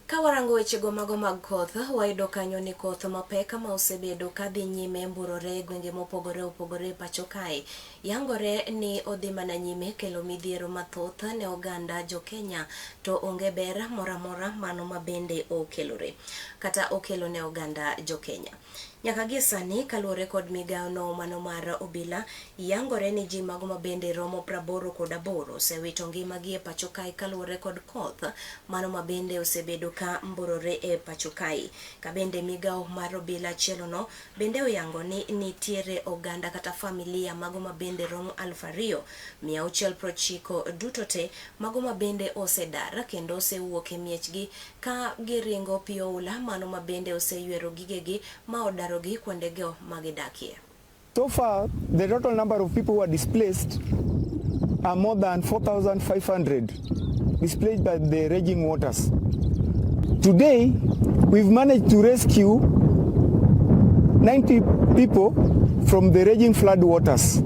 Kawarango wechego mago mag koth, wayudo kanyo ni koth mapek ma osebedo kadhi nyime mburore gwenge mopogore opogore pacho kae. Yangore ni odhi mana nyime kelo midhiero mathoth ne oganda jo Kenya, to onge ber moramora mano mabende okelore kata okelo ne oganda jo Kenya. Nyaka gi sani kaluwore kod migawo no mano mar obila, yangore ni ji mago mabende romo 88 osewito ngimagi e pacho kae kaluwore kod koth mano mabende osebedo ka mburore e pacho kae. Ka bende migawo mar obila chielo no bende oyango ni nitiere oganda kata familia mago mabende romo 2690 duto te mago mabende osedar kendo osewuok e miechgi ka giringo piyo ula mano mabende oseyuero gigegi ma odaro gi kuondego magidakie. So far, the total number of people who are displaced are more than 4,500 displaced by the raging waters. Today, we've managed to rescue 90 people from the raging flood waters.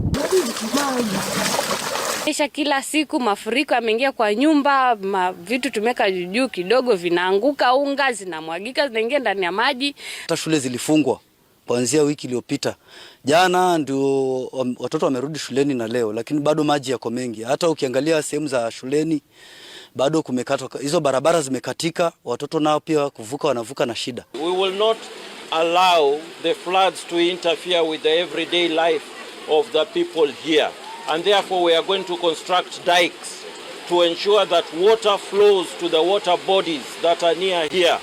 Kila siku mafuriko yameingia kwa nyumba, vitu tumeka juu kidogo vinaanguka, unga zinamwagika zinaingia ndani ya maji. Hata shule zilifungwa kuanzia wiki iliyopita. Jana ndio watoto wamerudi shuleni na leo, lakini bado maji yako mengi. Hata ukiangalia sehemu za shuleni bado kumekatwa, hizo barabara zimekatika, watoto nao pia kuvuka wanavuka na shida. We will not allow the floods to interfere with the everyday life of the people here, and therefore we are going to construct dikes to ensure that water flows to the water bodies that are near here.